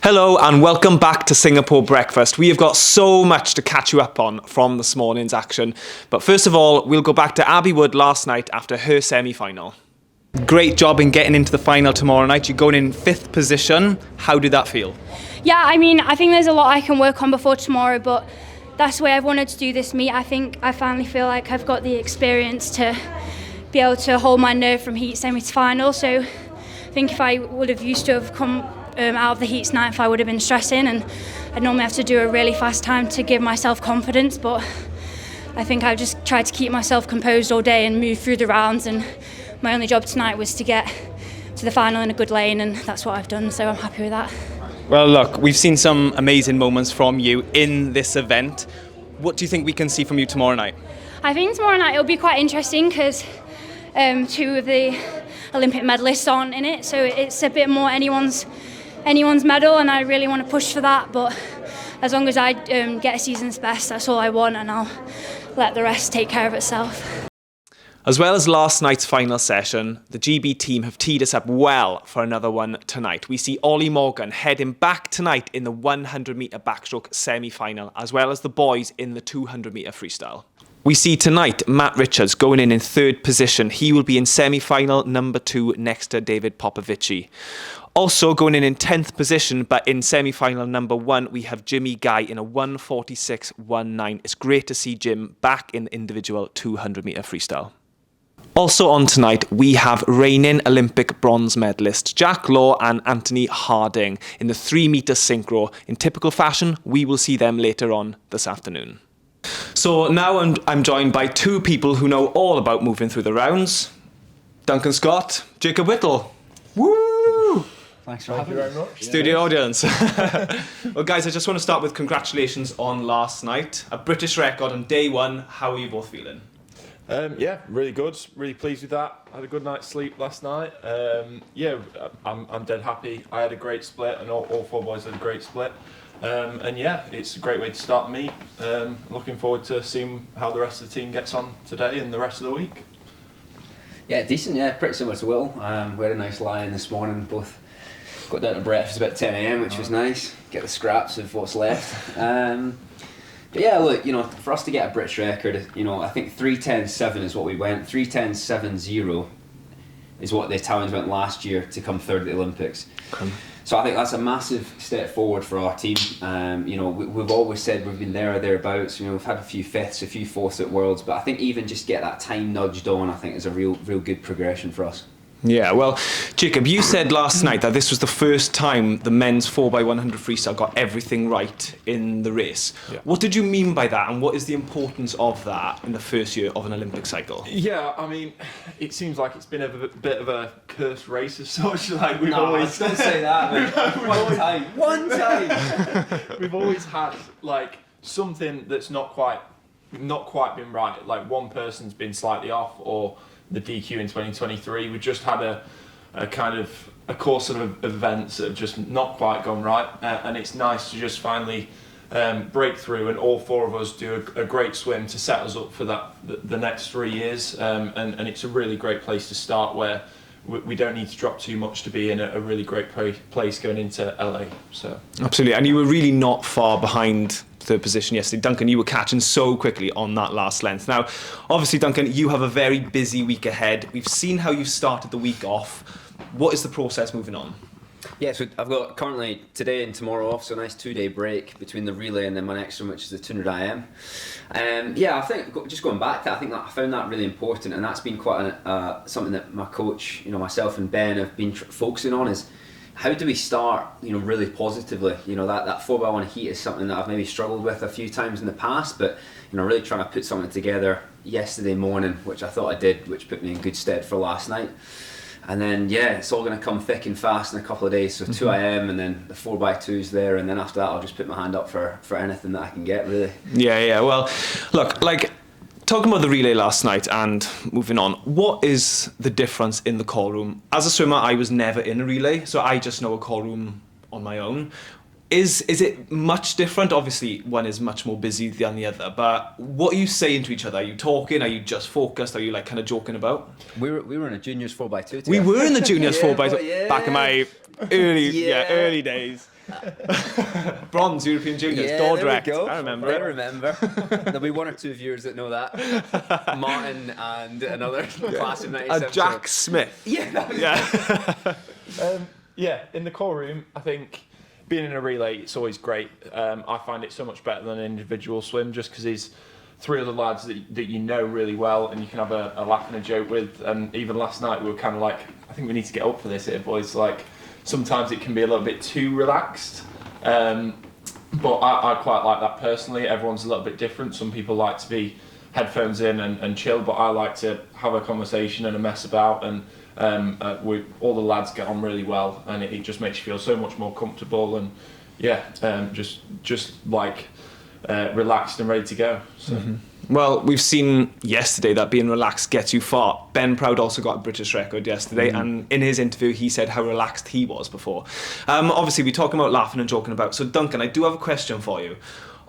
Hello and welcome back to Singapore Breakfast. We have got so much to catch you up on from this morning's action. But first of all, we'll go back to Abbie Wood last night after her semi-final. Great job in getting into the final tomorrow night. You're going in 5th position. How did that feel? Yeah, I think there's a lot I can work on before tomorrow, but that's the way I've wanted to do this meet. I think I finally feel like I've got the experience to be able to hold my nerve from heat semi to final. So I think if I would have used to have come out of the heats 9th, I would have been stressing, and I'd normally have to do a really fast time to give myself confidence, but I think I've just tried to keep myself composed all day and move through the rounds, and my only job tonight was to get to the final in a good lane, and that's what I've done, so I'm happy with that. Well, look, we've seen some amazing moments from you in this event. What do you think we can see from you tomorrow night? I think tomorrow night it'll be quite interesting because 2 of the Olympic medalists aren't in it, so it's a bit more anyone's medal, and I really want to push for that, but as long as I get a season's best, that's all I want, and I'll let the rest take care of itself. As well as last night's final session, the GB team have teed us up well for another one tonight. We see Ollie Morgan heading back tonight in the 100-metre backstroke semi-final, as well as the boys in the 200-metre freestyle. We see tonight Matt Richards going in 3rd position. He will be in semi-final number 2 next to David Popovici. Also going in 10th position, but in semi-final number 1, we have Jimmy Guy in a 1:46.19. It's great to see Jim back in the individual 200-metre freestyle. Also on tonight, we have reigning Olympic bronze medalist Jack Law and Anthony Harding in the 3-metre synchro. In typical fashion, we will see them later on this afternoon. So now I'm joined by 2 people who know all about moving through the rounds. Duncan Scott, Jacob Whittle. Woo! Thanks for having me. Very much. Studio audience. Well, guys, I just want to start with congratulations on last night. A British record on day 1. How are you both feeling? Yeah, really good. Really pleased with that. I had a good night's sleep last night. I'm dead happy. I had a great split, and all 4 boys had a great split. And yeah, it's a great way to start the meet. Looking forward to seeing how the rest of the team gets on today and the rest of the week. Yeah, decent. Yeah, pretty similar to Will. We had a nice lie-in this morning. Both got down to breakfast about 10 a.m, which was nice. Get the scraps of what's left. But yeah, look, for us to get a British record, I think 3:10.7 is what we went. 3:10.70 is what the Italians went last year to come 3rd at the Olympics. Okay. So I think that's a massive step forward for our team. We've always said we've been there or thereabouts. We've had a few 5ths, a few 4ths at Worlds, but I think even just get that time nudged on, I think is a real good progression for us. Yeah, well, Jacob, you said last night that this was the first time the men's 4x100 freestyle got everything right in the race. Yeah. What did you mean by that, and what is the importance of that in the first year of an Olympic cycle? Yeah, I mean, it seems like it's been a bit of a cursed race as such. Like we've no, always don't say that. One time. We've always had like something that's not quite been right. Like one person's been slightly off, or the DQ in 2023. We just had a kind of a course of events that have just not quite gone right, and it's nice to just finally break through, and all 4 of us do a great swim to set us up for the next 3 years, and it's a really great place to start, where we don't need to drop too much to be in a really great place going into LA. So absolutely, and you were really not far behind 3rd position yesterday. Duncan, you were catching so quickly on that last length. Now, obviously, Duncan, you have a very busy week ahead. We've seen how you've started the week off. What is the process moving on? Yeah, so I've got currently today and tomorrow off, so a nice 2-day break between the relay and then my next one, which is the 200 IM. I think just going back to that, I think that I found that really important, and that's been quite something that my coach, myself and Ben have been focusing on, is how do we start, really positively? That 4x1 heat is something that I've maybe struggled with a few times in the past, but really trying to put something together yesterday morning, which I thought I did, which put me in good stead for last night. And then, it's all going to come thick and fast in a couple of days. So 2 IM and then the 4x2's there. And then after that, I'll just put my hand up for anything that I can get, really. Yeah. Well, look, talking about the relay last night and moving on, what is the difference in the call room? As a swimmer, I was never in a relay, so I just know a call room on my own. Is it much different? Obviously, one is much more busy than the other, but what are you saying to each other? Are you talking? Are you just focused? Are you kind of joking about? We were in a juniors 4x2 together. We were in the juniors 4x2 back in my early days. Bronze European Juniors, Yeah, Dordrecht. there we go. I remember I it. remember. There'll be one or two viewers that know that. Martin and another class of 97. Jack Smith. Yeah, that was Yeah. In the core room, I think being in a relay, it's always great. I find it so much better than an individual swim, just because there's three other lads that you know really well and you can have a laugh and a joke with. And even last night we were kind of like, I think we need to get up for this here, boys. Like, sometimes it can be a little bit too relaxed. But I quite like that personally. Everyone's a little bit different. Some people like to be headphones in and chill, but I like to have a conversation and a mess about, and all the lads get on really well, and it just makes you feel so much more comfortable, and just like relaxed and ready to go. So. Well, we've seen yesterday that being relaxed gets you far. Ben Proud also got a British record yesterday, and in his interview he said how relaxed he was before. Obviously, we're talking about laughing and joking about. So, Duncan, I do have a question for you.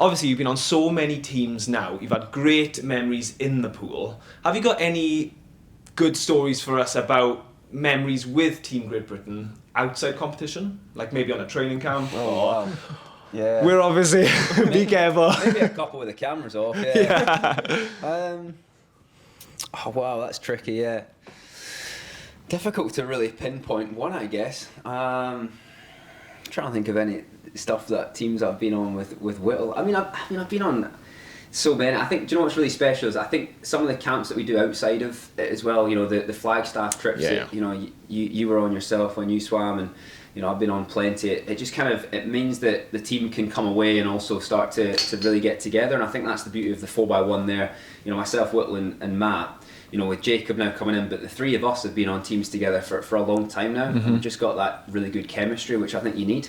Obviously, you've been on so many teams now. You've had great memories in the pool. Have you got any good stories for us about memories with Team Great Britain outside competition? Like maybe on a training camp? wow. Yeah. We're obviously, be careful. Maybe a couple with the cameras off, yeah. Oh, wow, that's tricky, yeah. Difficult to really pinpoint one, I guess. Trying to think of any stuff that teams I've been on with Whittle. I mean, I've been on so many. I think, do you know what's really special is I think some of the camps that we do outside of it as well, you know, the Flagstaff trips that, you know, you were on yourself when you swam, and you know, I've been on plenty. It just kind of, it means that the team can come away and also start to really get together, and I think that's the beauty of the 4x1 there. You know, myself, Whittle and Matt, you know, with Jacob now coming in, but the three of us have been on teams together for a long time now, and we've just got that really good chemistry, which I think you need.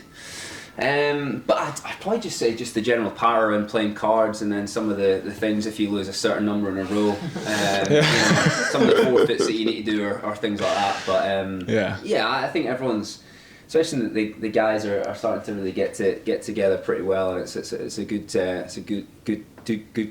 But I'd probably just say just the general power in playing cards, and then some of the things if you lose a certain number in a row, you know, some of the forfeits that you need to do are things like that. But yeah, I think everyone's, especially the guys are starting to really get together pretty well, and it's a good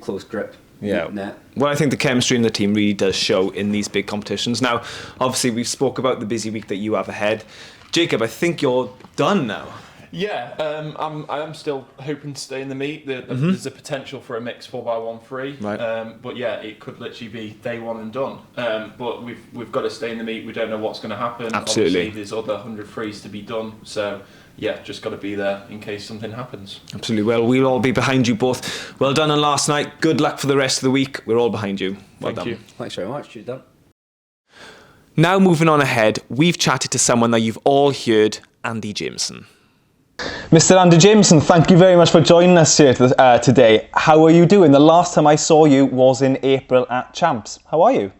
close grip. Yeah. Net. Well, I think the chemistry in the team really does show in these big competitions. Now, obviously, we've spoke about the busy week that you have ahead. Jacob, I think you're done now. Yeah, I am still hoping to stay in the meet. There's a potential for a mixed 4x1 free, right. But yeah, it could literally be day one and done. But we've got to stay in the meet. We don't know what's going to happen. Absolutely. Obviously, there's other 100 frees to be done. So yeah, just got to be there in case something happens. Absolutely. Well, we'll all be behind you both. Well done on last night. Good luck for the rest of the week. We're all behind you. Well Thank done. you. Thanks very much. You're done. Now moving on ahead, we've chatted to someone that you've all heard, Andy Jameson. Mr. Andy Jameson, thank you very much for joining us here today. How are you doing? The last time I saw you was in April at Champs. How are you?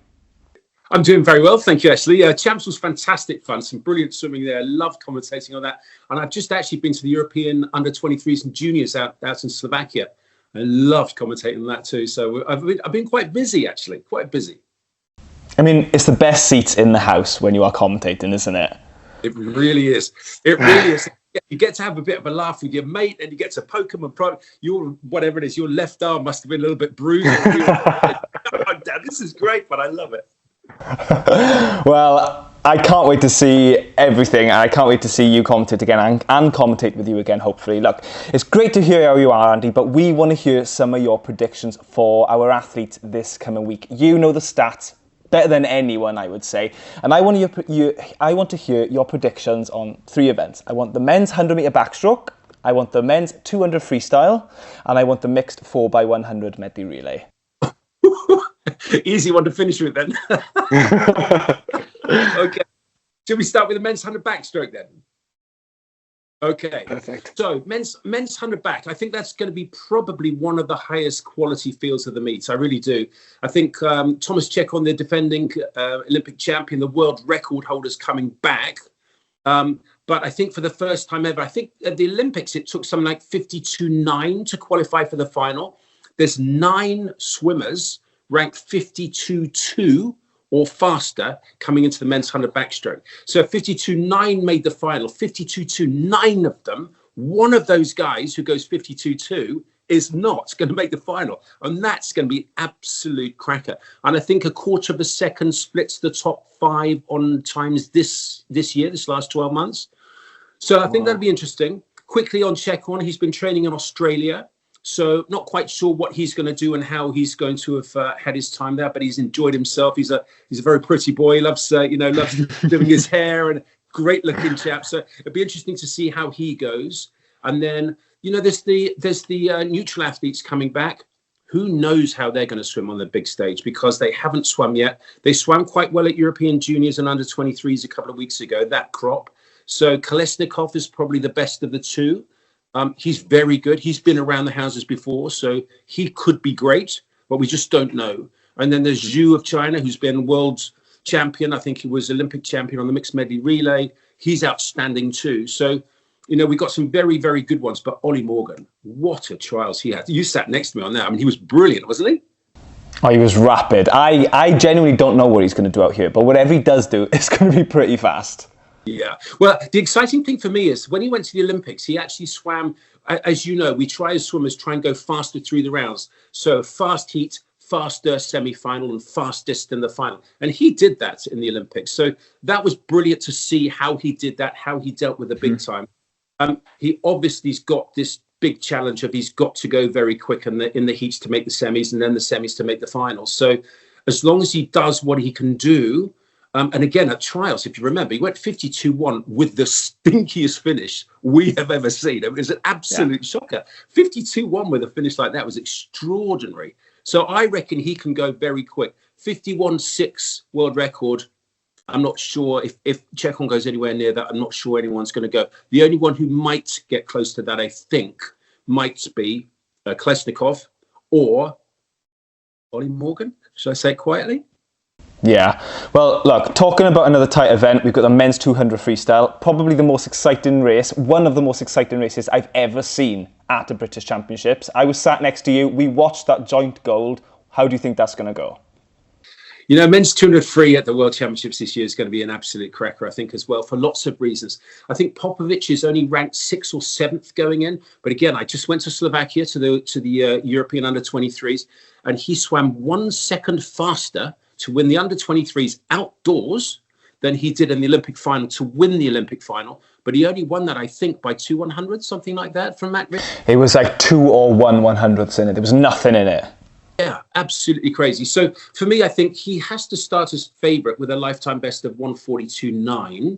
I'm doing very well, thank you, Ashley. Champs was fantastic fun, some brilliant swimming there. Loved commentating on that. And I've just actually been to the European under-23s and juniors out in Slovakia. I loved commentating on that too. So I've been quite busy, actually, quite busy. I mean, it's the best seats in the house when you are commentating, isn't it? It really is. It really is. You get to have a bit of a laugh with your mate, and you get to poke him and probe. Whatever it is, your left arm must have been a little bit bruised. This is great, but I love it. Well, I can't wait to see everything, and I can't wait to see you commentate again and commentate with you again, hopefully. Look, it's great to hear how you are, Andy, but we want to hear some of your predictions for our athletes this coming week. You know the stats better than anyone, I would say. And I want to hear your predictions on 3 events. I want the men's 100-metre backstroke, I want the men's 200 freestyle, and I want the mixed 4x100 medley relay. Easy one to finish with then. Okay. Should we start with the men's 100 backstroke then? Okay. Perfect. So men's 100 back, I think that's going to be probably one of the highest quality fields of the meets. I really do. I think Thomas Chekon, the defending Olympic champion, the world record holder's coming back. But I think for the first time ever, I think at the Olympics, it took something like 52.9 to qualify for the final. There's 9 swimmers ranked 52.2 or faster coming into the men's 100 backstroke. So 52.9 made the final, 52.2, 9 of them. One of those guys who goes 52.2 is not going to make the final. And that's going to be absolute cracker. And I think a quarter of a second splits the top 5 on times this year, this last 12 months. So I think that'll be interesting. Quickly on Chekon, he's been training in Australia. So not quite sure what he's going to do and how he's going to have had his time there, but he's enjoyed himself. He's a very pretty boy. He loves loves doing his hair, and great looking chap. So it'd be interesting to see how he goes. And then there's the neutral athletes coming back. Who knows how they're going to swim on the big stage, because they haven't swum yet. They swam quite well at European Juniors and under 23s a couple of weeks ago, that crop. So Kolesnikov is probably the best of the two. He's very good. He's been around the houses before, so he could be great, but we just don't know. And then there's Zhu of China, who's been world champion. I think he was Olympic champion on the mixed medley relay. He's outstanding too. So, we got some very, very good ones. But Ollie Morgan, what a trials he had. You sat next to me on that. I mean, he was brilliant, wasn't he? Oh, he was rapid. I genuinely don't know what he's going to do out here, but whatever he does do, it's going to be pretty fast. Yeah. Well, the exciting thing for me is when he went to the Olympics, he actually swam, as you know, we try as swimmers try and go faster through the rounds. So fast heat, faster semi-final, and fastest in the final. And he did that in the Olympics. So that was brilliant to see how he did that, how he dealt with the big time. He obviously's got this big challenge of he's got to go very quick in the heats to make the semis, and then the semis to make the finals. So as long as he does what he can do, and again, at trials, if you remember, he went 52-1 with the stinkiest finish we have ever seen. It was an absolute shocker. 52-1 with a finish like that was extraordinary. So I reckon he can go very quick. 51.6 world record. I'm not sure if Chekon goes anywhere near that. I'm not sure anyone's going to go. The only one who might get close to that, I think, might be Kolesnikov or Ollie Morgan. Should I say it quietly? Yeah. Well, look, talking about another tight event, we've got the men's 200 freestyle, probably the most exciting race, one of the most exciting races I've ever seen at the British Championships. I was sat next to you. We watched that joint gold. How do you think that's going to go? Men's 200 free at the World Championships this year is going to be an absolute cracker, I think, as well, for lots of reasons. I think Popovic is only ranked 6th or 7th going in. But again, I just went to Slovakia to the European under-23s, and he swam 1 second faster to win the under-23s outdoors than he did in the Olympic final to win the Olympic final. But he only won that, I think, by 2 100s, something like that, from Matt Rich. It was like 2 or 1 100ths in it. There was nothing in it. Yeah, absolutely crazy. So for me, I think he has to start as favourite with a lifetime best of 142.9.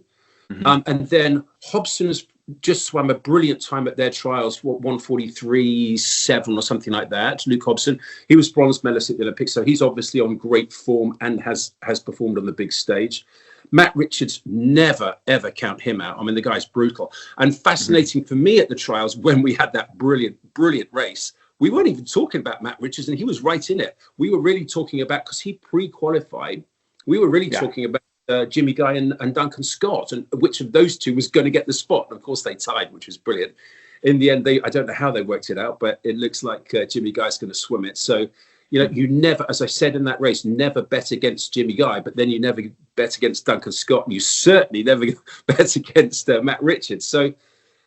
And then Hobson has just swam a brilliant time at their trials, 143.7 or something like that. Luke Hobson, he was bronze medalist at the Olympics, so he's obviously on great form and has performed on the big stage. Matt Richards, never, ever count him out. I mean, the guy's brutal. And fascinating for me at the trials, when we had that brilliant, brilliant race, we weren't even talking about Matt Richards, and he was right in it. We were really talking about, because he pre-qualified, we were really talking about Jimmy Guy and Duncan Scott, and which of those two was going to get the spot. And of course, they tied, which was brilliant. In the end, I don't know how they worked it out, but it looks like Jimmy Guy's going to swim it. So, you never, as I said in that race, never bet against Jimmy Guy, but then you never bet against Duncan Scott, and you certainly never bet against Matt Richards. So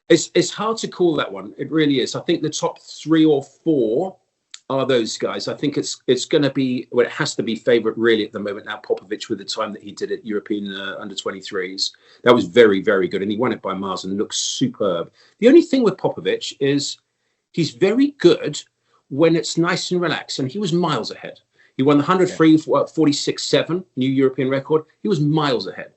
it's hard to call that one. It really is. I think the top 3 or 4 are those guys. I think it's going to be, well, it has to be favourite really at the moment now, Popovic, with the time that he did at European under-23s. That was very, very good. And he won it by miles and looks superb. The only thing with Popovic is he's very good when it's nice and relaxed. And he was miles ahead. He won the 100 free, 46.7, new European record. He was miles ahead.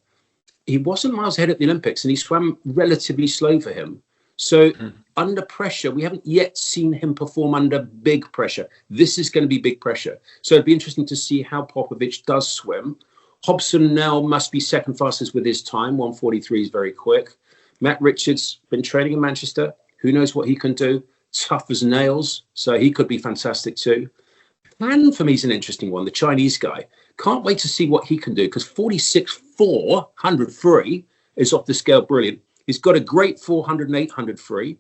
He wasn't miles ahead at the Olympics, and he swam relatively slow for him. So under pressure, we haven't yet seen him perform under big pressure. This is going to be big pressure. So it'd be interesting to see how Popovic does swim. Hobson now must be second fastest with his time. 143 is very quick. Matt Richards, been training in Manchester. Who knows what he can do? Tough as nails. So he could be fantastic too. Pan for me is an interesting one. The Chinese guy. Can't wait to see what he can do, because 46.4, 100 free is off the scale brilliant. He's got a great 400 and 800 free.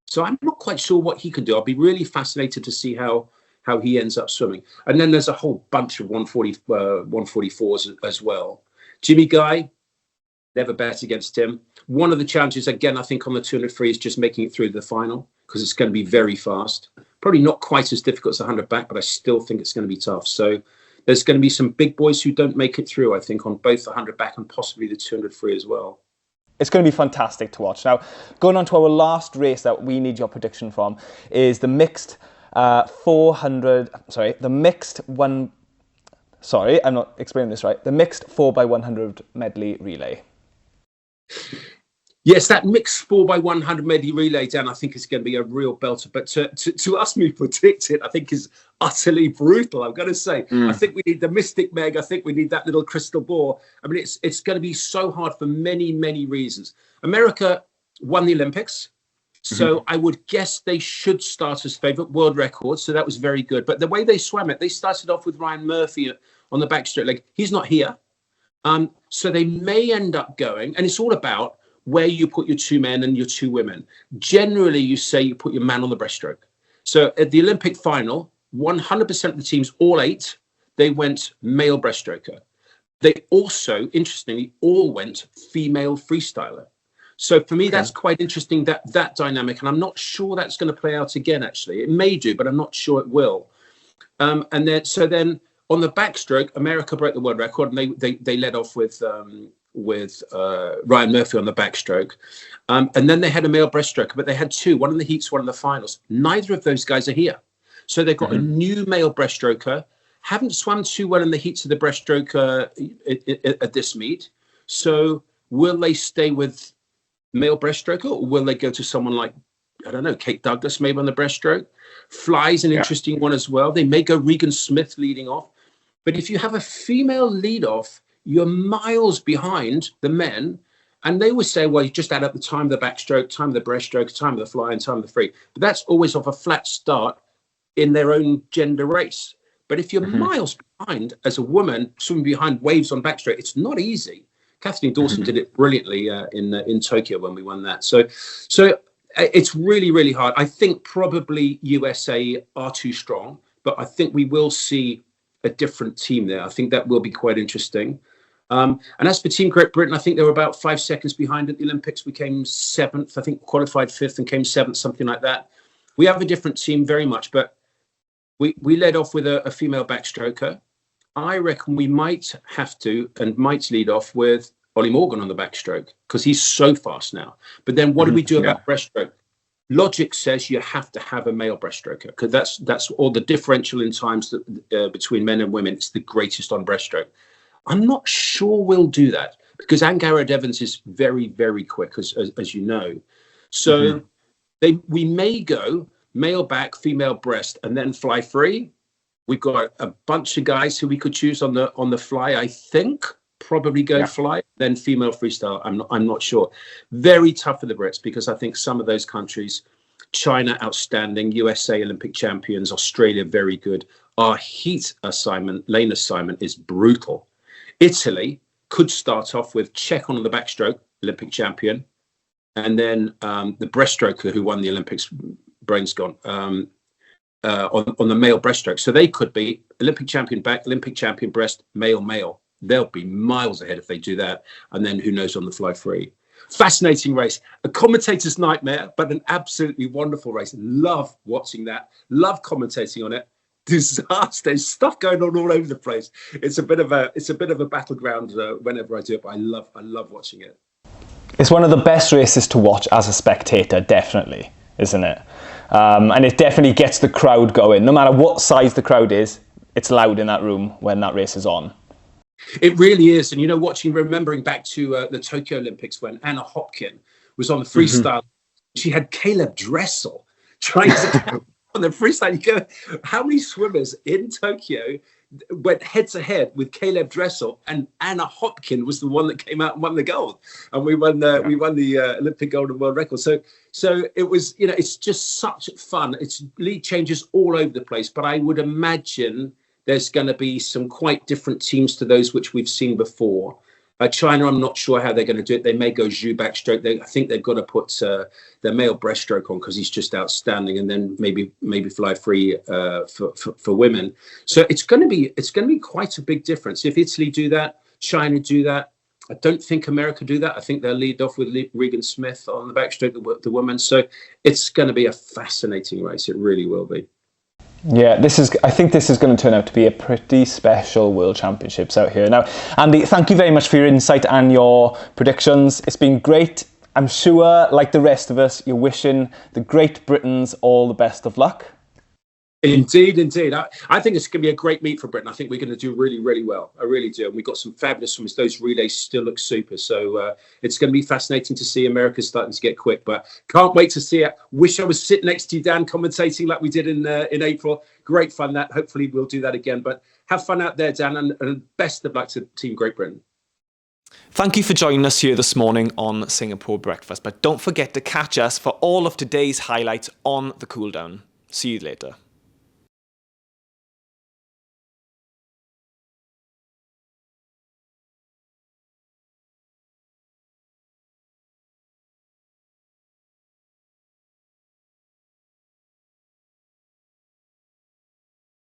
So I'm not quite sure what he can do. I'll be really fascinated to see how he ends up swimming. And then there's a whole bunch of 144s as well. Jimmy Guy, never bet against him. One of the challenges, again, I think on the 200 free is just making it through the final, because it's going to be very fast. Probably not quite as difficult as the 100 back, but I still think it's going to be tough. So there's going to be some big boys who don't make it through, I think, on both the 100 back and possibly the 200 free as well. It's going to be fantastic to watch. Now, going on to our last race that we need your prediction from is the mixed the mixed 4x100 medley relay. Yes, that mixed 4x100 medley relay, Dan, I think is going to be a real belter. But to ask me to predict it, I think is utterly brutal. I'm going to say, I think we need the Mystic Meg. I think we need that little crystal ball. I mean, it's going to be so hard for many, many reasons. America won the Olympics, so I would guess they should start as favourite, world record. So that was very good. But the way they swam it, they started off with Ryan Murphy on the backstroke leg. He's not here. So they may end up going, and it's all about where you put your two men and your two women. Generally, you say you put your man on the breaststroke. So at the Olympic final, 100% of the teams, all 8, they went male breaststroker. They also, interestingly, all went female freestyler. So for me, that's quite interesting, that dynamic. And I'm not sure that's going to play out again, actually. It may do, but I'm not sure it will. And then on the backstroke, America broke the world record, and they led off with Ryan Murphy on the backstroke. And then they had a male breaststroker, but they had 2, one in the heats, one in the finals. Neither of those guys are here. So they've got a new male breaststroker, haven't swum too well in the heats of the breaststroker at this meet. So will they stay with male breaststroker, or will they go to someone like, I don't know, Kate Douglas maybe on the breaststroke? Fly's an interesting one as well. They may go Regan Smith leading off. But if you have a female lead off, you're miles behind the men. And they would say, well, you just add up the time of the backstroke, time of the breaststroke, time of the fly, and time of the free. But that's always off a flat start in their own gender race. But if you're miles behind as a woman, swimming behind waves on backstroke, it's not easy. Kathleen Dawson did it brilliantly in Tokyo when we won that. So it's really, really hard. I think probably USA are too strong, but I think we will see a different team there. I think that will be quite interesting. And as for Team Great Britain, I think they were about 5 seconds behind at the Olympics. We came 7th, I think qualified 5th and came 7th, something like that. We have a different team very much, but we led off with a female backstroker. I reckon we might have to and might lead off with Ollie Morgan on the backstroke because he's so fast now. But then what do we do about breaststroke? Logic says you have to have a male breaststroker because that's all the differential in times that, between men and women. It's the greatest on breaststroke. I'm not sure we'll do that because Angara Evans is very, very quick, as you know. So we may go male back, female breast, and then fly free. We've got a bunch of guys who we could choose on the fly. I think probably go fly, then female freestyle. I'm not sure. Very tough for the Brits because I think some of those countries, China outstanding, USA Olympic champions, Australia very good. Our heat assignment, lane assignment is brutal. Italy could start off with Czech on the backstroke, Olympic champion, and then the breaststroker who won the Olympics, brain's gone, on the male breaststroke. So they could be Olympic champion back, Olympic champion breast, male. They'll be miles ahead if they do that. And then who knows on the fly free. Fascinating race. A commentator's nightmare, but an absolutely wonderful race. Love watching that. Love commentating on it. Disaster. There's stuff going on all over the place. It's a bit of a battleground whenever I do it, but I love watching it. It's one of the best races to watch as a spectator, definitely, isn't it? And it definitely gets the crowd going. No matter what size the crowd is, it's loud in that room when that race is on. It really is. And, remembering back to the Tokyo Olympics when Anna Hopkin was on the freestyle, she had Caleb Dressel trying to on the freestyle. You go, how many swimmers in Tokyo went head to head with Caleb Dressel, and Anna Hopkin was the one that came out and won the gold, and we won the Olympic gold and world record. So it was, it's just such fun. It's lead changes all over the place, but I would imagine there's going to be some quite different teams to those which we've seen before. China, I'm not sure how they're going to do it. They may go Zhu backstroke. I think they've got to put their male breaststroke on because he's just outstanding, and then maybe fly free for women. So it's going to be quite a big difference if Italy do that, China do that. I don't think America do that. I think they'll lead off with Regan Smith on the backstroke, the woman. So it's going to be a fascinating race. It really will be. Yeah, I think this is going to turn out to be a pretty special World Championships out here. Now, Andy, thank you very much for your insight and your predictions. It's been great. I'm sure, like the rest of us, you're wishing the Great Britons all the best of luck. Indeed. I think it's going to be a great meet for Britain. I think we're going to do really, really well. I really do. And we've got some fabulous swimmers. Those relays still look super. So it's going to be fascinating to see America starting to get quick. But can't wait to see it. Wish I was sitting next to you, Dan, commentating like we did in April. Great fun that. Hopefully we'll do that again. But have fun out there, Dan, and best of luck to Team Great Britain. Thank you for joining us here this morning on Singapore Breakfast. But don't forget to catch us for all of today's highlights on the cool down. See you later.